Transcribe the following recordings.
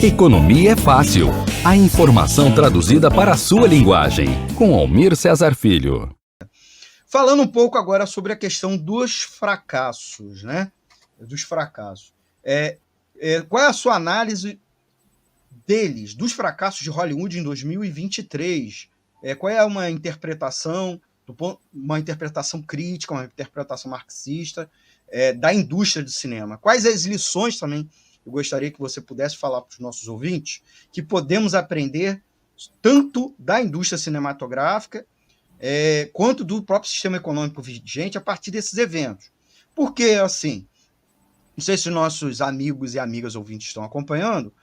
Economia é fácil. A informação traduzida para a sua linguagem. Com Almir Cesar Filho. Falando um pouco agora sobre a questão dos fracassos, né? Dos fracassos. Qual é a sua análise deles, dos fracassos de Hollywood em 2023? Qual é uma interpretação, uma interpretação crítica, uma interpretação marxista da indústria do cinema? Quais as lições também, eu gostaria que você pudesse falar para os nossos ouvintes, que podemos aprender tanto da indústria cinematográfica quanto do próprio sistema econômico vigente a partir desses eventos? Porque, assim, não sei se nossos amigos e amigas ouvintes estão acompanhando,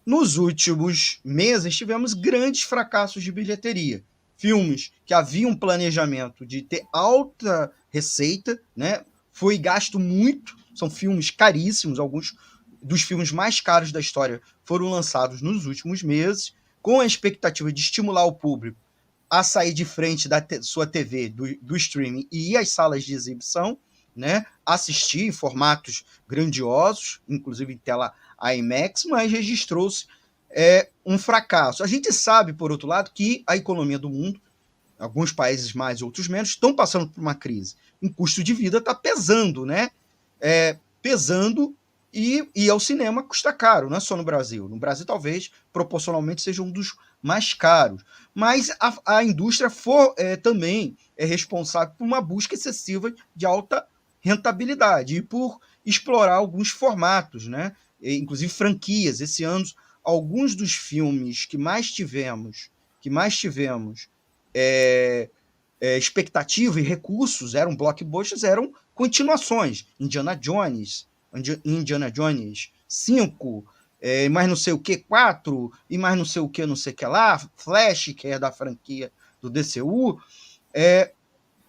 nos últimos meses tivemos grandes fracassos de bilheteria. Filmes que haviam planejamento de ter alta receita, né? Foi gasto muito, são filmes caríssimos, alguns dos filmes mais caros da história foram lançados nos últimos meses, com a expectativa de estimular o público a sair de frente da sua TV, do streaming, e ir às salas de exibição, né? Assistir em formatos grandiosos, inclusive em tela IMAX, mas registrou-se um fracasso. A gente sabe, por outro lado, que a economia do mundo, alguns países mais, outros menos, estão passando por uma crise. O custo de vida está pesando, né? Pesando, e ao cinema custa caro, não é só no Brasil. No Brasil, talvez, proporcionalmente, seja um dos mais caros. Mas a indústria também é responsável por uma busca excessiva de alta rentabilidade e por explorar alguns formatos, né? Inclusive franquias. Esse ano, alguns dos filmes que mais tivemos expectativa e recursos, eram blockbusters, eram continuações. Indiana Jones 5, mais não sei o que, 4, e mais não sei o que lá, Flash, que é da franquia do DCU.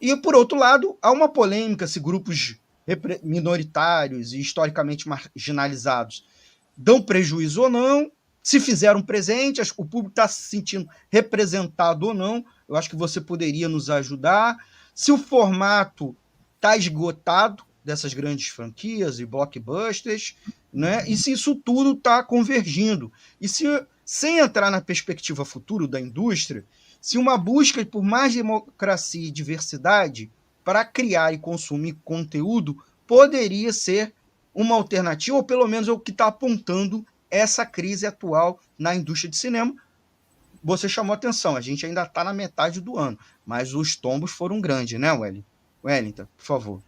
E, por outro lado, há uma polêmica se grupos minoritários e historicamente marginalizados dão prejuízo ou não, se fizeram presente, o público está se sentindo representado ou não. Eu acho que você poderia nos ajudar. Se o formato está esgotado dessas grandes franquias e blockbusters, né? E se isso tudo está convergindo. E se, sem entrar na perspectiva futura da indústria, se uma busca por mais democracia e diversidade para criar e consumir conteúdo poderia ser uma alternativa, ou pelo menos é o que está apontando essa crise atual na indústria de cinema. Você chamou atenção, a gente ainda está na metade do ano, mas os tombos foram grandes, né, Wellington, por favor.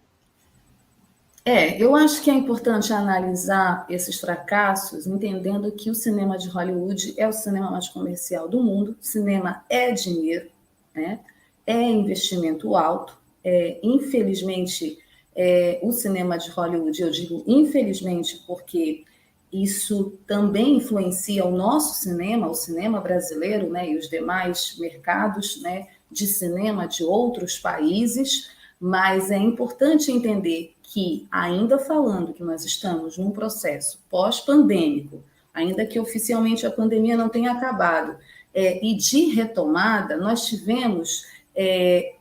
Eu acho que é importante analisar esses fracassos, entendendo que o cinema de Hollywood é o cinema mais comercial do mundo, cinema é dinheiro, né? É investimento alto, infelizmente, o cinema de Hollywood, eu digo infelizmente porque isso também influencia o nosso cinema, o cinema brasileiro, né, e os demais mercados, né, de cinema de outros países, mas é importante entender que, ainda falando que nós estamos num processo pós-pandêmico, ainda que oficialmente a pandemia não tenha acabado, e de retomada, nós tivemos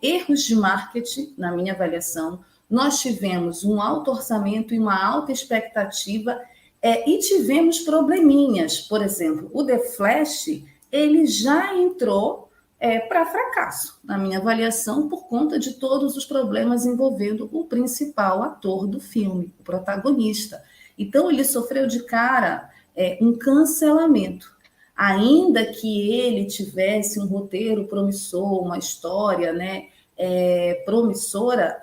erros de marketing, na minha avaliação, nós tivemos um alto orçamento e uma alta expectativa, e tivemos probleminhas. Por exemplo, o The Flash, ele já entrou para fracasso, na minha avaliação, por conta de todos os problemas envolvendo o principal ator do filme, o protagonista. Então, ele sofreu de cara um cancelamento. Ainda que ele tivesse um roteiro promissor, uma história, né, promissora,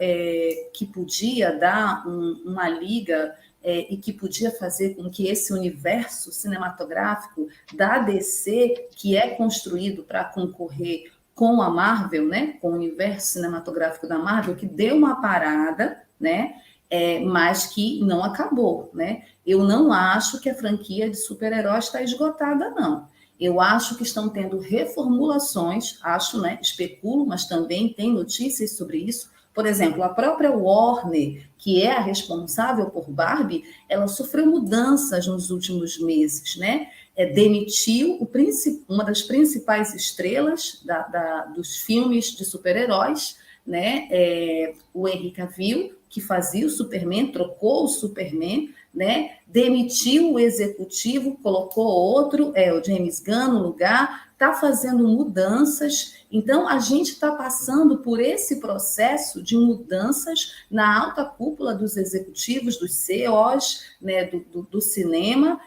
que podia dar uma liga e que podia fazer com que esse universo cinematográfico da DC, que é construído para concorrer com a Marvel, né, com o universo cinematográfico da Marvel, que deu uma parada, né, mas que não acabou, né? Eu não acho que a franquia de super-heróis está esgotada, não. Eu acho que estão tendo reformulações, né, especulo, mas também tem notícias sobre isso. Por exemplo, a própria Warner, que é a responsável por Barbie, ela sofreu mudanças nos últimos meses, né? Demitiu uma das principais estrelas dos filmes de super-heróis, né? O Henry Cavill, que fazia o Superman, trocou o Superman, né? Demitiu o executivo, colocou outro, o James Gunn no lugar, está fazendo mudanças. Então, a gente está passando por esse processo de mudanças na alta cúpula dos executivos, dos CEOs, né, do cinema,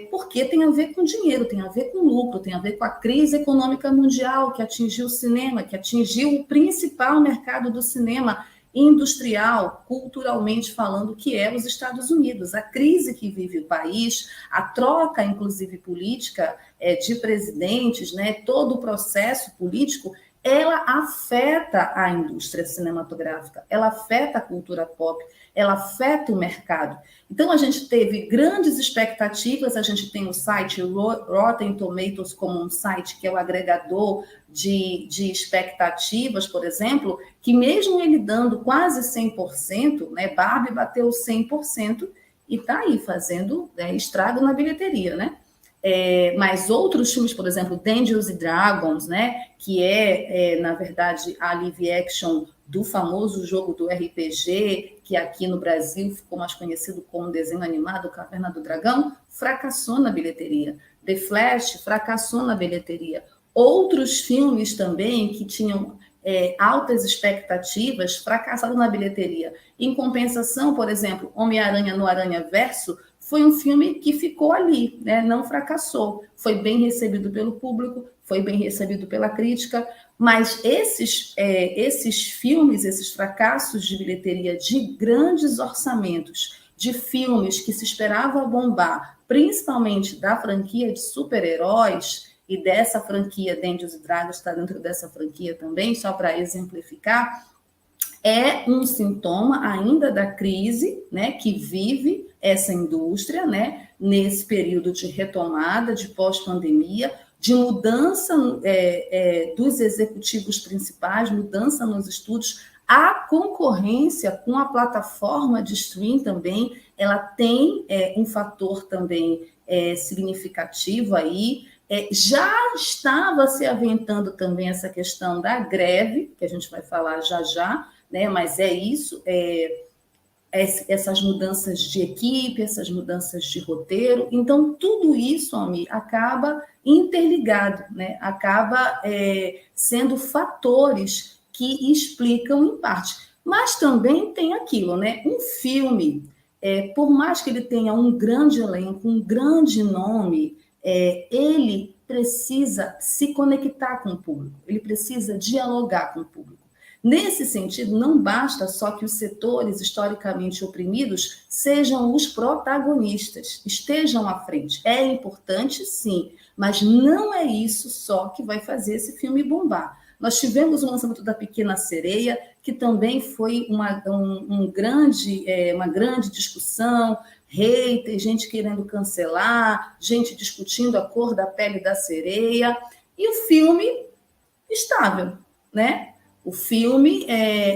porque tem a ver com dinheiro, tem a ver com lucro, tem a ver com a crise econômica mundial que atingiu o cinema, que atingiu o principal mercado do cinema industrial, culturalmente falando, que é os Estados Unidos. A crise que vive o país, a troca, inclusive, política de presidentes, né, todo o processo político, ela afeta a indústria cinematográfica, ela afeta a cultura pop, ela afeta o mercado. Então, a gente teve grandes expectativas, a gente tem o site Rotten Tomatoes como um site que é o agregador de expectativas, por exemplo, que mesmo ele dando quase 100%, né, Barbie bateu 100% e está aí fazendo estrago na bilheteria, né? Mas outros filmes, por exemplo, Dungeons & Dragons, né, que na verdade, a live action do famoso jogo do RPG, que aqui no Brasil ficou mais conhecido como desenho animado Caverna do Dragão, fracassou na bilheteria. The Flash fracassou na bilheteria. Outros filmes também que tinham altas expectativas fracassaram na bilheteria. Em compensação, por exemplo, Homem-Aranha no Aranhaverso foi um filme que ficou ali, né? Não fracassou. Foi bem recebido pelo público, foi bem recebido pela crítica, mas esses filmes, esses fracassos de bilheteria de grandes orçamentos, de filmes que se esperava bombar, principalmente da franquia de super-heróis, e dessa franquia, Dungeons & Dragons está dentro dessa franquia também, só para exemplificar, é um sintoma ainda da crise, né, que vive essa indústria, né, nesse período de retomada, de pós-pandemia, de mudança dos executivos principais, mudança nos estúdios. A concorrência com a plataforma de streaming também, ela tem um fator também significativo aí. Já estava se aventando também essa questão da greve, que a gente vai falar já já, né? Mas isso, essas mudanças de equipe, essas mudanças de roteiro. Então, tudo isso, Almir, acaba interligado, né? Acaba sendo fatores que explicam em parte. Mas também tem aquilo, né? Um filme, por mais que ele tenha um grande elenco, um grande nome, ele precisa se conectar com o público, ele precisa dialogar com o público. Nesse sentido, não basta só que os setores historicamente oprimidos sejam os protagonistas, estejam à frente. É importante, sim, mas não é isso só que vai fazer esse filme bombar. Nós tivemos o lançamento da Pequena Sereia, que também foi uma grande discussão, hater, gente querendo cancelar, gente discutindo a cor da pele da sereia, e o filme estável, né? O filme,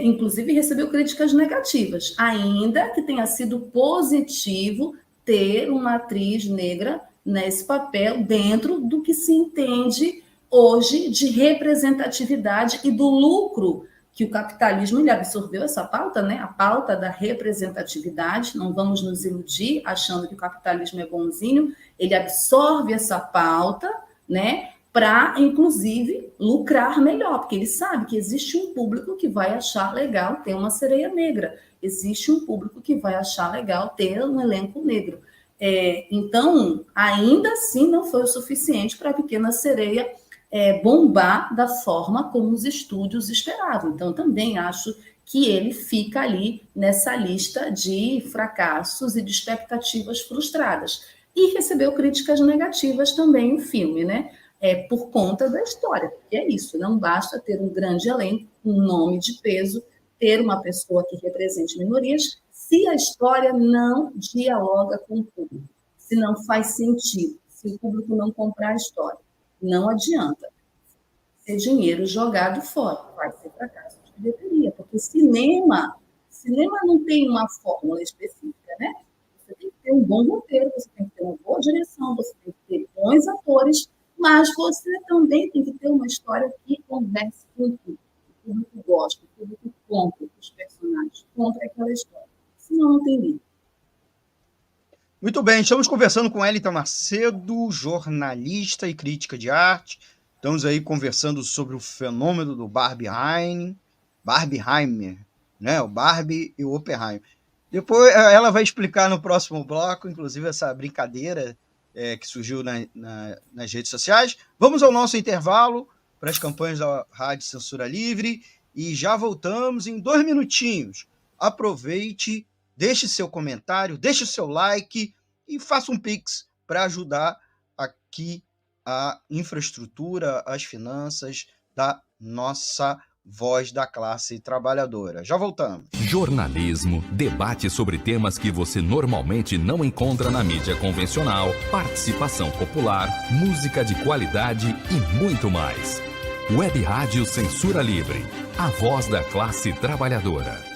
inclusive, recebeu críticas negativas, ainda que tenha sido positivo ter uma atriz negra nesse papel dentro do que se entende hoje de representatividade e do lucro que o capitalismo ele absorveu essa pauta, né? A pauta da representatividade. Não vamos nos iludir achando que o capitalismo é bonzinho. Ele absorve essa pauta, né? Para, inclusive, lucrar melhor, porque ele sabe que existe um público que vai achar legal ter uma sereia negra, existe um público que vai achar legal ter um elenco negro. Então, ainda assim, não foi o suficiente para a Pequena Sereia bombar da forma como os estúdios esperavam. Então, também acho que ele fica ali nessa lista de fracassos e de expectativas frustradas. E recebeu críticas negativas também o filme, né? Por conta da história, porque é isso, não basta ter um grande elenco, um nome de peso, ter uma pessoa que represente minorias, se a história não dialoga com o público, se não faz sentido, se o público não comprar a história. Não adianta ser dinheiro jogado fora, vai ser fracasso de bilheteria, porque cinema não tem uma fórmula específica, né? Você tem que ter um bom roteiro, você tem que ter uma boa direção, você tem que ter bons atores, mas você também tem que ter uma história que converse com o público. O público gosta, o público compra os personagens, compra aquela história. Senão não tem livro. Muito bem, estamos conversando com Wellington Macedo, jornalista e crítica de arte. Estamos aí conversando sobre o fenômeno do Barbenheimer, né? O Barbie e o Oppenheimer. Depois ela vai explicar no próximo bloco, inclusive, essa brincadeira que surgiu nas redes sociais. Vamos ao nosso intervalo para as campanhas da Rádio Censura Livre e já voltamos em 2 minutinhos. Aproveite, deixe seu comentário, deixe o seu like e faça um Pix para ajudar aqui a infraestrutura, as finanças da nossa voz da classe trabalhadora. Já voltamos. Jornalismo, debate sobre temas que você normalmente não encontra na mídia convencional, participação popular, música de qualidade e muito mais. Web Rádio Censura Livre, a voz da classe trabalhadora.